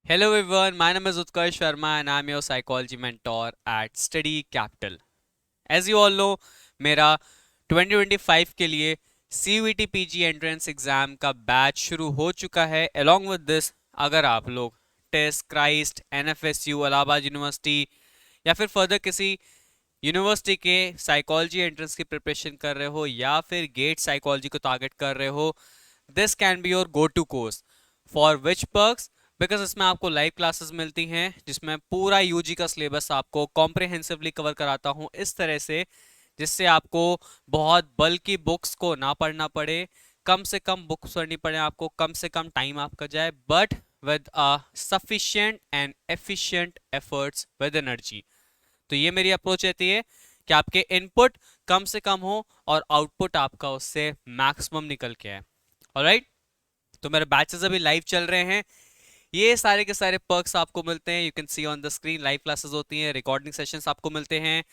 Hello everyone, my name is Utkarsh Sharma and I'm your psychology mentor at Study Capital. As you all know, मेरा 2025 के लिए CUET PG entrance exam का batch शुरू हो चुका है। Along with this, अगर आप लोग test, Christ, NFSU, Allahabad university या फिर फर्दर किसी यूनिवर्सिटी के साइकोलॉजी एंट्रेंस की प्रिपरेशन कर रहे हो या फिर गेट साइकोलॉजी को टारगेट कर रहे हो, this can be your go to course. For which perks? Because इसमें आपको लाइव क्लासेस मिलती हैं जिसमें पूरा यूजी का सिलेबस आपको कॉम्प्रिहेंसिवली कवर कराता हूँ इस तरह से जिससे आपको बहुत बल्कि बुक्स को ना पढ़ना पड़े, कम से कम बुक्स पढ़नी पड़े, आपको कम से कम टाइम आपका जाए, but with a sufficient and efficient efforts with energy. तो ये मेरी अप्रोच रहती है कि आपके इनपुट कम से कम हो और आउटपुट आपका उससे मैक्सिमम निकल के आए। ऑलराइट, तो मेरे बैचेस अभी लाइव चल रहे हैं। ये सारे के सारे पर्क्स आपको मिलते हैं, you can see on the screen. Live classes होती हैं, रिकॉर्डिंग सेशंस आपको मिलते हैं,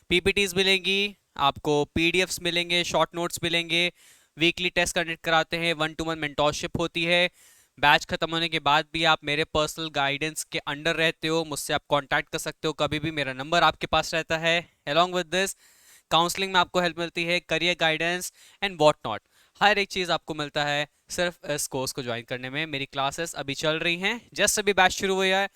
पीपीटीज मिलेंगी आपको, पीडीएफ्स मिलेंगे, शॉर्ट नोट्स मिलेंगे, वीकली टेस्ट कंडक्ट कराते हैं, 1-to-1 मेंटोरशिप होती है। बैच खत्म होने के बाद भी आप मेरे पर्सनल गाइडेंस के अंडर रहते हो, मुझसे आप कांटेक्ट कर सकते हो कभी भी, मेरा नंबर आपके पास रहता है। अलॉन्ग विद दिस, काउंसलिंग में आपको हेल्प मिलती है, career guidance and what not, हर एक चीज़ आपको मिलता है सिर्फ इस कोर्स को ज्वाइन करने में। मेरी क्लासेस अभी चल रही हैं, जस्ट अभी बैच शुरू हुआ है।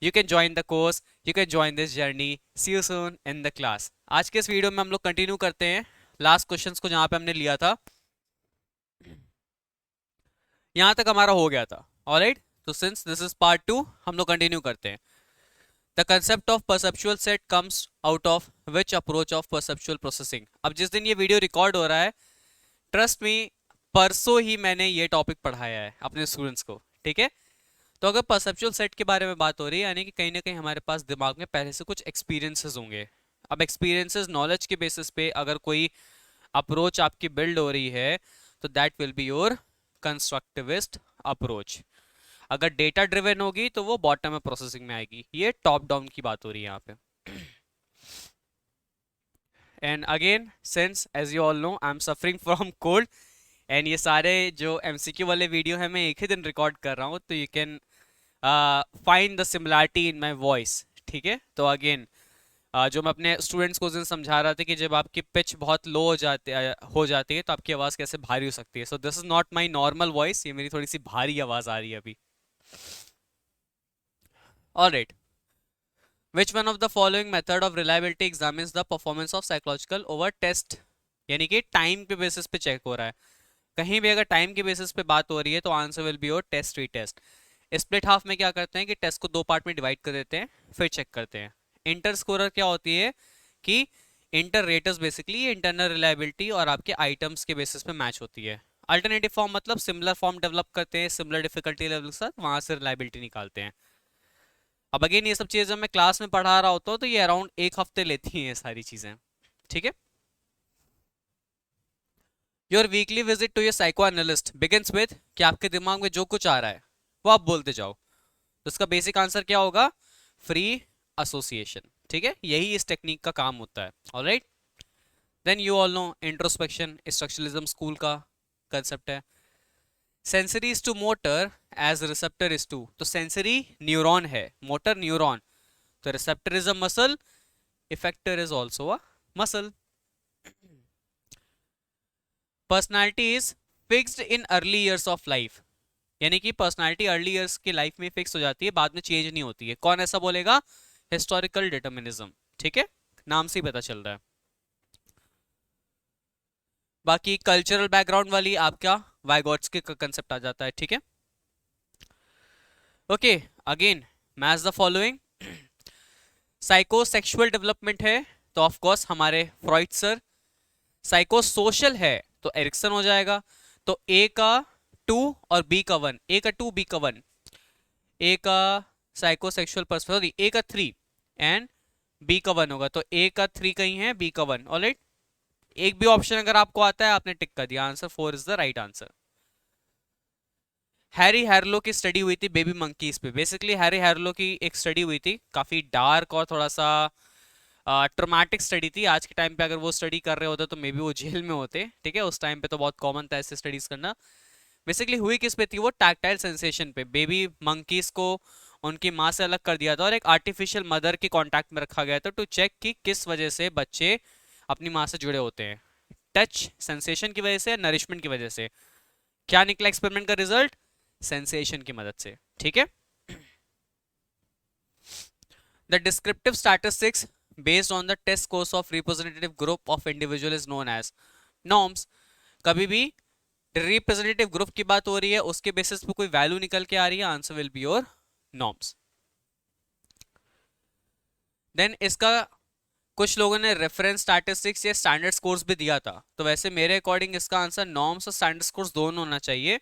You can join the course, you can join this journey. See you soon in the class. आज के इस वीडियो में हम लोग कंटिन्यू करते हैं लास्ट क्वेश्चंस को जहां पे हमने लिया था, यहां तक हमारा हो गया था। ऑलराइट, तो सिंस दिस इज पार्ट 2, हम लोग कंटिन्यू करते हैं। The concept of perceptual set comes out of which approach of perceptual processing. अब जिस दिन ये वीडियो रिकॉर्ड हो रहा है, ट्रस्ट मी, परसों ही मैंने ये टॉपिक पढ़ाया है अपने स्टूडेंट्स को, ठीक है। तो अगर परसेप्चुअल सेट के बारे में बात हो रही है, यानी कि कहीं ना कहीं हमारे पास दिमाग में पहले से कुछ एक्सपीरियंसेस होंगे। अब एक्सपीरियंसेस नॉलेज के बेसिस पे अगर कोई अप्रोच आपकी बिल्ड हो रही है, तो that will be your constructivist approach. अगर डेटा ड्रिवन होगी तो वो बॉटम में प्रोसेसिंग में आएगी। ये टॉप डाउन की बात हो रही है यहाँ पे। And again, since as you all know I am suffering from cold, and ये सारे जो एमसीक्यू वाले वीडियो है मैं एक ही दिन रिकॉर्ड कर रहा हूँ, तो you can find the similarity in my voice, ठीक है। तो अगेन, जो मैं अपने स्टूडेंट्स को उस दिन समझा रहा था कि जब आपकी पिच बहुत लो हो जाती है तो आपकी आवाज़ कैसे भारी हो सकती है। So this is not my normal voice, ये मेरी थोड़ी सी भारी आवाज़ आ रही है अभी। Alright, which one of the following method of reliability examines the performance of psychological over test. यानी कि टाइम के बेसिस पे चेक हो रहा है। कहीं भी अगर टाइम के बेसिस पे बात हो रही है तो answer will be your test retest. Split half में क्या करते हैं कि टेस्ट को दो पार्ट में डिवाइड कर देते हैं, फिर चेक करते हैं। इंटर स्कोरर क्या होती है कि इंटर रेटर्स बेसिकली इंटरनल रिलायबिलिटी और आपके आइटम्स के बेसिस पे मैच होती है। अल्टरनेटिव फॉर्म मतलब सिमिलर फॉर्म डेवलप करते हैं सिमिलर डिफिकल्टी लेवल के साथ, वहां से रिलायबिलिटी निकालते हैं। अब अगेन ये सब चीजें जब मैं क्लास में पढ़ा रहा होता हूँ तो ये अराउंड एक हफ्ते लेती हैं ये सारी चीजें, ठीक है। Your weekly visit to your psycho analyst begins with कि आपके दिमाग में जो कुछ आ रहा है वो आप बोलते जाओ। तो इसका बेसिक आंसर क्या होगा? फ्री एसोसिएशन, ठीक है। यही इस टेक्निक का काम होता है। Alright, then you all know introspection structuralism school का कंसेप्ट है। Sensory is to motor as receptor is to, तो सेंसरी न्यूरॉन है, मोटर न्यूरॉन, तो receptor is a muscle, effector is also a muscle. Personality is fixed in early years of life, यानी कि personality early years की life में fix हो जाती है, बाद में चेंज नहीं होती है। कौन ऐसा बोलेगा? हिस्टोरिकल डिटर्मिनिज्म, ठीक है, नाम से ही पता चल रहा है। बाकी कल्चरल बैकग्राउंड वाली आपका वाइगॉट्स्की का कंसेप्ट आ जाता है, ठीक है। Okay, again match the following. Psychosexual development है तो ऑफ कोर्स हमारे फ्रॉइड सर। साइको सोशल है तो एरिक्सन हो जाएगा। तो ए का 2 और बी का 1, ए का 2 बी का 1, ए का साइकोसेक्सुअल पर्सन, सॉरी ए का 3 एंड बी का 1 होगा, तो ए का 3 कहीं है, बी का 1। ऑलराइट, एक भी ऑप्शन अगर आपको आता है आपने टिक कर दिया, answer 4 is the right answer. Harry Harlow की स्टडी हुई थी बेबी मंकीज पे। बेसिकली हैरी हैरलो की एक स्टडी हुई थी, काफी डार्क और थोड़ा सा ट्रोमैटिक स्टडी थी। आज के टाइम पे अगर वो स्टडी कर रहे होते तो मे बी वो जेल में होते, ठीक है। उस टाइम पे तो बहुत कॉमन था ऐसे स्टडीज करना। बेसिकली हुई किस पे थी वो? टैक्टाइल सेंसेशन पे। बेबी मंकीज को उनकी माँ से अलग कर दिया था और एक आर्टिफिशियल मदर के कांटेक्ट में रखा गया था टू चेक कि किस वजह से बच्चे अपनी माँ से जुड़े होते हैं, टच सेंसेशन की वजह से, नरिशमेंट की वजह से। क्या निकला एक्सपेरिमेंट का रिजल्ट? सेंसेशन की मदद से। ठीक है। The descriptive statistics based on the test course of representative group of individual is known as norms. कभी भी रिप्रेजेंटेटिव ग्रुप की बात हो रही है, उसके बेसिस पे कोई वैल्यू निकल के आ रही है, answer will be your norms. Then इसका कुछ लोगों ने रेफरेंस स्टैटिस्टिक्स या स्टैंडर्ड स्कोर्स भी दिया था, तो वैसे मेरे अकॉर्डिंग इसका आंसर नॉर्म्स और स्टैंडर्ड स्कोर्स दोनों होना चाहिए,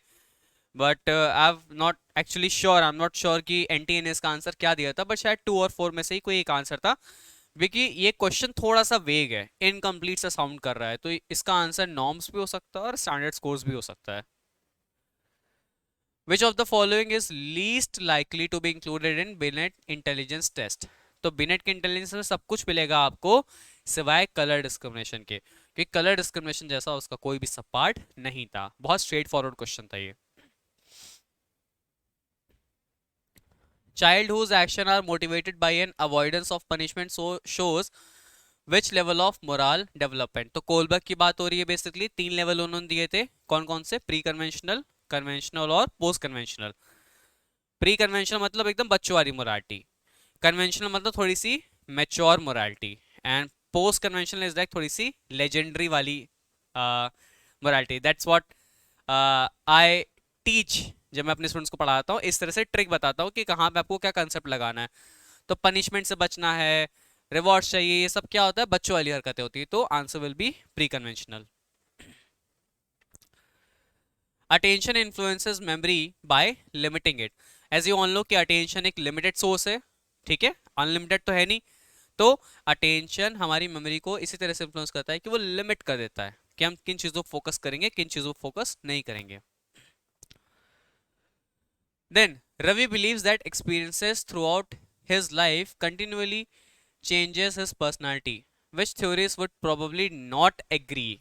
but I am not actually sure, I am not sure कि एनटीए ने इसका आंसर क्या दिया था, बट शायद 2 और 4 में से ही कोई एक आंसर था, क्योंकि ये क्वेश्चन थोड़ा सा वेग है, इनकम्प्लीट सा साउंड कर रहा है, तो इसका आंसर नॉर्म्स भी हो सकता है और स्टैंडर्ड स्कोर्स भी हो सकता है। Which of the following is least likely to be included in Binet intelligence test? तो बिनेट के इंटेलिजेंस में सब कुछ मिलेगा आपको सिवाय कलर डिस्क्रिमिनेशन के, क्योंकि कलर डिस्क्रिमिनेशन जैसा उसका कोई भी सब पार्ट नहीं था। बहुत स्ट्रेट फॉरवर्ड क्वेश्चन था ये। Child whose action are motivated by an avoidance of punishment so shows which level of moral development? तो कोलबर्ग की बात हो रही है, बेसिकली 3 लेवल उन्होंने दिए थे, कौन कौन से? प्री कन्वेंशनल, कन्वेंशनल और पोस्ट कन्वेंशनल। प्री कन्वेंशनल मतलब एकदम बच्चों वाली मोरालिटी, कन्वेंशनल मतलब थोड़ी सी mature morality, and post conventional is like थोड़ी सी लेजेंडरी वाली morality. That's what I teach. जब मैं अपने स्टूडेंट्स को पढ़ाता हूँ इस तरह से ट्रिक बताता हूँ कि कहाँ पे आपको क्या कंसेप्ट लगाना है। तो पनिशमेंट से बचना है, रिवॉर्ड चाहिए, ये सब क्या होता है? बच्चों वाली हरकतें होती है, तो answer will be pre conventional. Attention influences memory by limiting it. As you all know कि अटेंशन एक लिमिटेड सोर्स है, ठीक है, अनलिमिटेड तो है नहीं, तो अटेंशन हमारी मेमोरी को इसी तरह से इन्फ्लुएंस करता है कि वो लिमिट कर देता है कि हम किन चीजों पर फोकस करेंगे, किन चीजों पर फोकस नहीं करेंगे। Then Ravi believes that experiences throughout his life continuously changes his personality, which theories would probably not agree?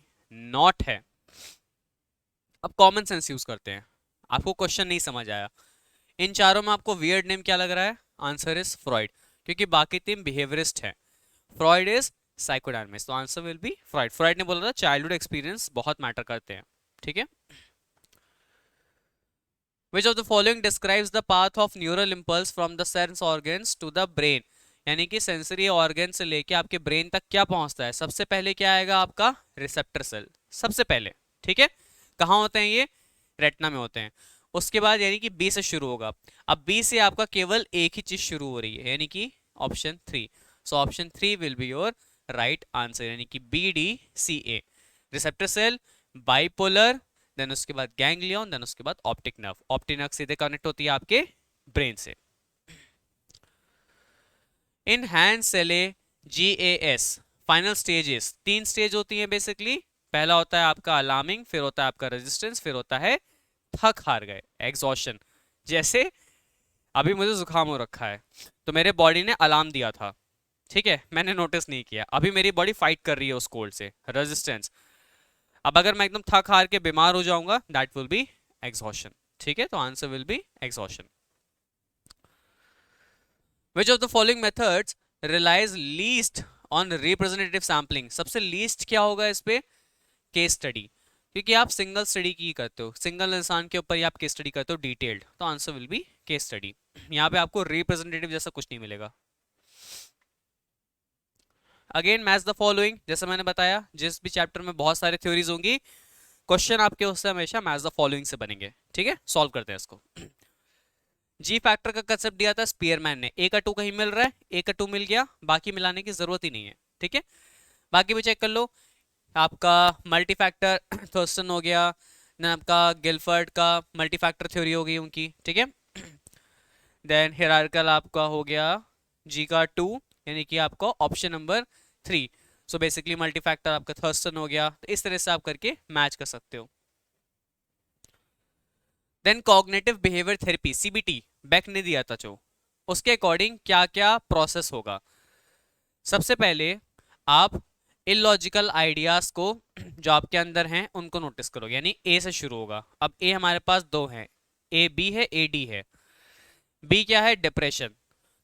Not है। अब कॉमन सेंस यूज करते हैं, आपको क्वेश्चन नहीं समझ आया, इन चारों में आपको वियर्ड नेम क्या लग रहा है? आंसर इज फ्रॉइड, क्योंकि बाकी 3 बिहेवियरिस्ट हैं, फ्रॉइड इज साइकोडायनामिस्ट, तो answer will B Freud. Freud ने बोला था चाइल्डहुड एक्सपीरियंस बहुत मैटर करते हैं, ठीक है। Which of the following describes the path of neural impulse from the sense organs to the brain? यानी कि सेंसरी ऑर्गन से लेके आपके ब्रेन तक क्या पहुंचता है? सबसे पहले क्या आएगा आपका? रिसेप्टर सेल, सबसे पहले, ठीक है। कहाँ होते हैं ये? रेटिना में होते हैं। उसके बाद यानी कि बी से शुरू होगा। अब बी से आपका केवल एक ही चीज शुरू हो रही है, यानी कि option 3। So option 3 will be your right answer, यानी कि B D C A. Receptor cell, bipolar, then उसके बाद गैंग्लियन, देन उसके बाद ऑप्टिक नर्व। ऑप्टिक नर्व सीधे कनेक्ट होती है आपके ब्रेन से। In Hans Selye GAS final stages, 3 stage होती हैं बेसिकली। पहला होता है आपका अलार्मिंग, फिर होता है आपका रेजिस्टेंस, फिर होता है थक हार गए, एग्जॉशन। जैसे अभी मुझे जुकाम हो रखा है तो मेरे बॉडी ने अलार्म दिया था, ठीक है, मैंने नोटिस नहीं किया, अभी मेरी बॉडी फाइट कर रही है उस कोल्ड से, रेजिस्टेंस। अब अगर मैं एकदम थक हार के बीमार हो जाऊंगा, दैट विल बी एग्जॉशन, ठीक है, तो answer will B exhaustion. Which of the following methods relies least on representative sampling? सबसे least क्या होगा इस पे? केस स्टडी, क्योंकि आप सिंगल स्टडी की करते हो, सिंगल इंसान के ऊपर ही आप केस स्टडी करते हो डिटेल्ड, तो answer will B case study. यहाँ पे आपको रिप्रेजेंटेटिव जैसा कुछ नहीं मिलेगा। अगेन मैच द फॉलोइंग, जैसा मैंने बताया जिस भी चैप्टर में बहुत सारी थ्योरीज होंगी, क्वेश्चन आपके उससे हमेशा मैच द फॉलोइंग से बनेंगे, ठीक है। सॉल्व करते हैं इसको। जी फैक्टर का कंसेप्ट दिया था स्पीयरमैन ने, ए का 2 कहीं मिल रहा है, ए का 2 मिल गया, बाकी मिलाने की जरूरत ही नहीं है, ठीक है। बाकी भी चेक कर लो, आपका मल्टी फैक्टर थर्स्टन हो गया, देन आपका गिलफर्ड का मल्टी फैक्टर थ्योरी हो गई उनकी, ठीक है। देन हिरार्कल आपका हो गया जी का 2, यानी कि आपका option number 3। So basically multi factor आपका थर्स्टन हो गया, तो इस तरह से आप करके मैच कर सकते हो। Then cognitive behaviour therapy CBT Beck ने दिया था जो, उसके अकॉर्डिंग क्या क्या प्रोसेस होगा? सबसे पहले आप इलॉजिकल आइडियाज को जो आपके अंदर हैं उनको नोटिस करोगे, यानी ए से शुरू होगा। अब ए हमारे पास 2 हैं, ए बी है, ए डी है। बी क्या है, डिप्रेशन।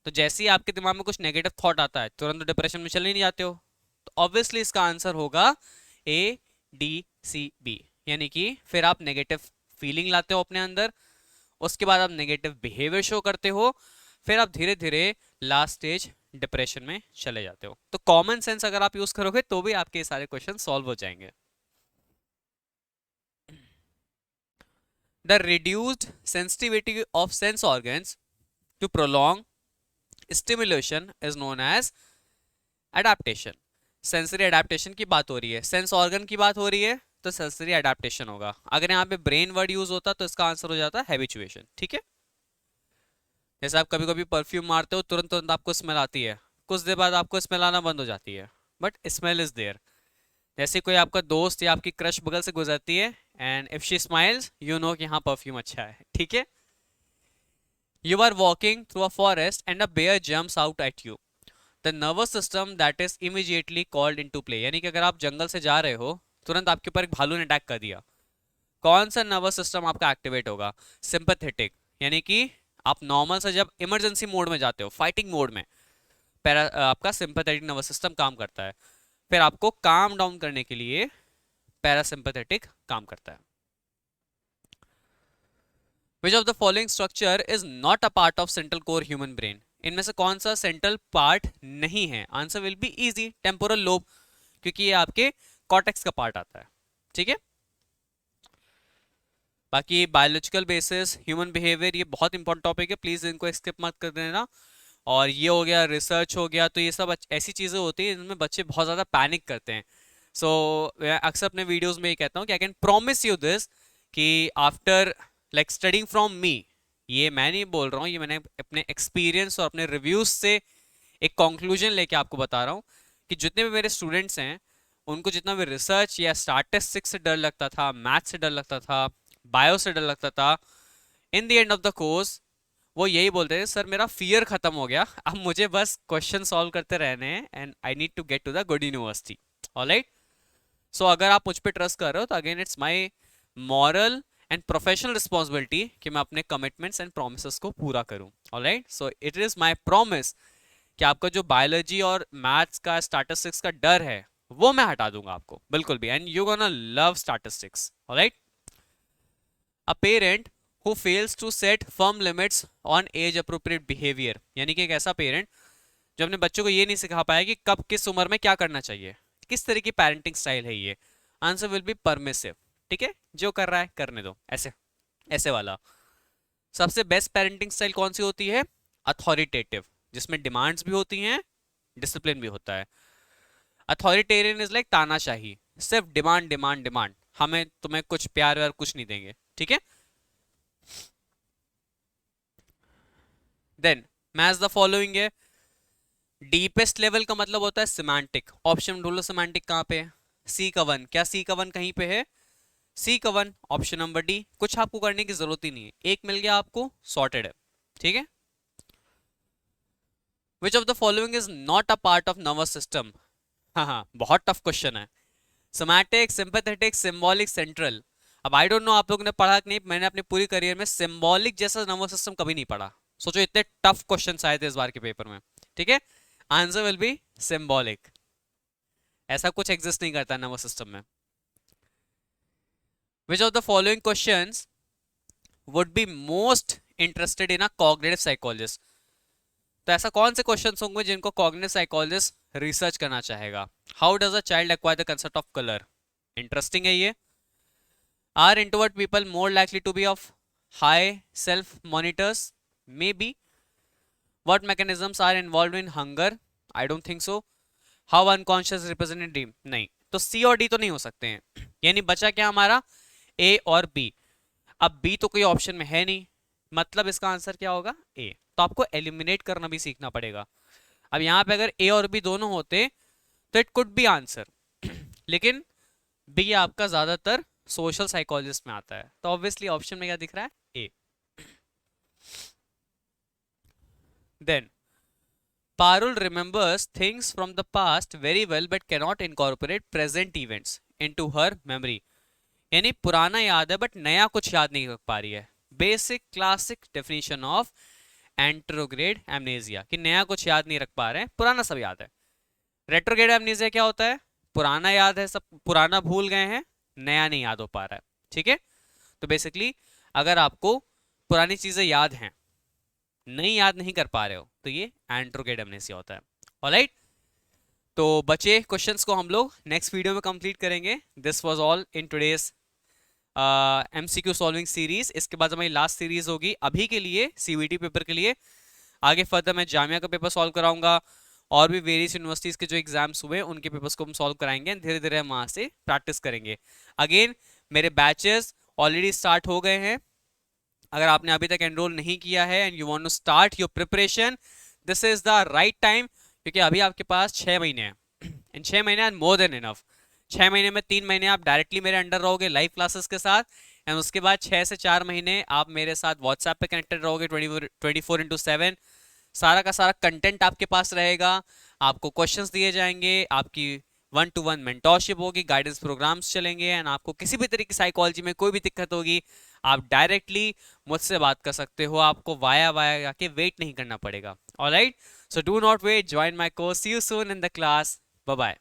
तो जैसे ही आपके दिमाग में कुछ नेगेटिव थॉट आता है तुरंत तो डिप्रेशन में चले नहीं जाते हो, तो ऑब्वियसली इसका आंसर होगा ADCB, यानी कि फिर आप नेगेटिव फीलिंग लाते हो अपने अंदर, उसके बाद आप नेगेटिव बिहेवियर शो करते हो, फिर आप धीरे धीरे लास्ट स्टेज डिप्रेशन में चले जाते हो। तो कॉमन सेंस अगर आप यूज करोगे तो भी आपके सारे क्वेश्चन सॉल्व हो जाएंगे। The reduced sensitivity of sense organs to prolong stimulation is known as adaptation. Sensory adaptation की बात हो रही है, सेंस ऑर्गन की बात हो रही है, तो सेंसरी एडाप्टेशन होगा। अगर यहाँ पे ब्रेन वर्ड यूज होता तो इसका आंसर हो जाता हैबिचुएशन। ठीक है, जैसे आप कभी कभी परफ्यूम मारते हो, तुरंत तुरंत आपको स्मेल आती है, कुछ देर बाद आपको स्मेल आना बंद हो जाती है, बट स्मेल इज देयर। जैसे कोई आपका दोस्त या आपकी क्रश बगल से गुजरती है and if she smiles you know कि हाँ परफ्यूम अच्छा है। ठीक है, you are walking through a forest and a bear jumps out at you, the nervous system that is immediately called into play. यानी कि अगर आप जंगल से जा रहे हो, तुरंत आपके ऊपर एक भालू ने अटैक कर दिया, कौन सा नर्वस सिस्टम आपका एक्टिवेट होगा, सिंपैथेटिक। यानी कि आप नॉर्मल से जब इमरजेंसी मोड में जाते हो, फाइटिंग मोड में, आपका सिंपैथेटिक नर्वस सिस्टम काम करता है। फिर आपको काम डाउन करने के लिए पैरासिम्पैथेटिक काम करता है। Which of the following structure is not a part of central core human brain. इनमें से कौन सा सेंट्रल पार्ट नहीं है? Answer will be easy, temporal lobe, क्योंकि ये आपके कॉर्टेक्स का पार्ट आता है। ठीक है, बाकी बायोलॉजिकल बेसिस, ह्यूमन बिहेवियर, ये बहुत इंपॉर्टेंट टॉपिक है, प्लीज इनको स्किप मत कर देना। और ये हो गया रिसर्च हो गया, तो ये सब ऐसी चीज़ें होती हैं जिनमें बच्चे बहुत ज़्यादा पैनिक करते हैं। सो मैं अक्सर अपने वीडियोस में ये कहता हूँ कि I can promise you this कि after like studying from me, ये मैं नहीं बोल रहा हूँ, ये मैंने अपने एक्सपीरियंस और अपने रिव्यूज से एक कंक्लूजन लेके आपको बता रहा हूँ कि जितने भी मेरे स्टूडेंट्स हैं उनको जितना भी रिसर्च या स्टैटिस्टिक्स से डर लगता था, मैथ से डर लगता था, बायो से डर लगता था, in the end of the course वो यही बोलते थे सर मेरा फियर खत्म हो गया, अब मुझे बस क्वेश्चन सॉल्व करते रहने हैं and I need to get to the good university. Alright, so अगर आप मुझ पर ट्रस्ट कर रहे हो तो again it's my moral and professional responsibility कि मैं अपने कमिटमेंट्स एंड प्रोमिस को पूरा करूं। Alright, so it is my promise कि आपका जो बायोलॉजी और मैथ्स का स्टैटिस्टिक्स का डर है वो मैं हटा दूंगा आपको बिल्कुल भी, and you gonna love statistics. Alright, a parent who fails to set firm limits on age appropriate behavior, यानी कि एक ऐसा पेरेंट जो अपने बच्चों को ये नहीं सिखा पाया कि कब किस उम्र में क्या करना चाहिए, किस तरह की पेरेंटिंग स्टाइल है ये। Answer will B permissive. ठीक है, जो कर रहा है करने दो, ऐसे ऐसे वाला। सबसे बेस्ट पेरेंटिंग स्टाइल कौन सी होती है? अथॉरिटेटिव, जिसमें डिमांड्स भी होती हैं, डिसिप्लिन भी होता है। अथॉरिटेरियन इज लाइक तानाशाही, सिर्फ डिमांड डिमांड डिमांड, हमें तुम्हें कुछ प्यार व्यार कुछ नहीं देंगे। ठीक है, देन मैच द फॉलोइंग है। डीपेस्ट लेवल का मतलब होता है सिमेंटिक। ऑप्शन ढूंढ लो, सिमेंटिक कहाँ पे है? सी का वन, क्या सी का वन कहीं पे है? सी का वन, ऑप्शन नंबर डी। कुछ आपको करने की जरूरत ही नहीं है, एक मिल गया आपको, सॉर्टेड है। ठीक है, which of the following is not a part of nervous system? हाँ हाँ, बहुत टफ क्वेश्चन है। Somatic, sympathetic, symbolic, central. अब आई डोंट नो आप लोगों ने पढ़ा कि नहीं, मैंने अपने पूरी करियर में सिंबॉलिक जैसा नर्वस सिस्टम कभी नहीं पढ़ा। सोचो इतने टफ क्वेश्चन आए थे इस बार के पेपर में। ठीक है, आंसर विल बी सिंबॉलिक। ऐसा कुछ एग्जिस्ट नहीं करता नर्वस सिस्टम में। Which of the following questions would be most interested in a cognitive psychologist? तो ऐसा कौन से क्वेश्चंस होंगे जिनको कॉग्निटिव साइकोलॉजिस्ट रिसर्च करना चाहेगा? How does a child acquire the concept of colour? Interesting है ये। Are introvert people more likely to be of high self monitors? Maybe. What mechanisms are involved in hunger? I don't think so. How unconscious represented dream? नहीं, तो सी और D तो नहीं हो सकते हैं। यानी बचा क्या हमारा? ए और बी। अब बी तो कोई ऑप्शन में है नहीं, मतलब इसका आंसर क्या होगा? ए। तो आपको एलिमिनेट करना भी सीखना पड़ेगा। अब यहाँ पे अगर ए और बी दोनों होते तो इट कुड बी आंसर, लेकिन बी आपका ज्यादातर सोशल साइकोलॉजिस्ट में आता है, तो ऑब्वियसली ऑप्शन में क्या दिख रहा है? A. Then Parul remembers things from the past very well but cannot incorporate present events into her memory. यानी पुराना याद है बट नया कुछ याद नहीं कर पा रही है। Basic classic definition of एंट्रोग्रेड amnesia, कि नया कुछ याद नहीं रख पा रहे हैं, पुराना सब याद है। रेट्रोग्रेड एमनेजिया क्या होता है? पुराना याद है, सब पुराना भूल गए हैं, नया नहीं याद हो पा रहा है। ठीक है, तो बेसिकली अगर आपको पुरानी चीजें याद हैं, नई याद नहीं कर पा रहे हो, तो ये एंट्रोग्रेड एमनेसिया होता है। ऑलराइट, तो बचे क्वेश्चंस को हम लोग नेक्स्ट वीडियो में कंप्लीट करेंगे। This was all in today's MCQ solving series. इसके बाद हमारी लास्ट सीरीज होगी अभी के लिए सीवीटी पेपर के लिए। आगे फर्दर मैं जामिया का पेपर सॉल्व कराऊंगा, और भी वेरियस यूनिवर्सिटीज के जो एग्जाम्स हुए उनके पेपर्स को हम सॉल्व कराएंगे। धीरे धीरे हम वहां से प्रैक्टिस करेंगे। अगेन मेरे बैचेस ऑलरेडी स्टार्ट हो गए हैं। अगर आपने अभी तक एनरोल नहीं किया है and you want to start your preparation, this is the right time, क्योंकि अभी आपके पास 6 महीने हैं। इन 6 महीने आर मोर देन इनफ। 6 महीने में 3 महीने आप डायरेक्टली मेरे अंडर रहोगे लाइव क्लासेस के साथ, एंड उसके बाद 6 से 4 महीने आप मेरे साथ व्हाट्सएप पे कनेक्टेड रहोगे 24/7। सारा का सारा कंटेंट आपके पास रहेगा, आपको क्वेश्चंस दिए जाएंगे, आपकी 1-to-1 मेंटोरशिप होगी, गाइडेंस प्रोग्राम्स चलेंगे, एंड आपको किसी भी तरीके की साइकोलॉजी में कोई भी दिक्कत होगी, आप डायरेक्टली मुझसे बात कर सकते हो। आपको वाया वाया के वेट नहीं करना पड़ेगा। Alright, so do not wait, join my course. See you soon in the class. Bye bye.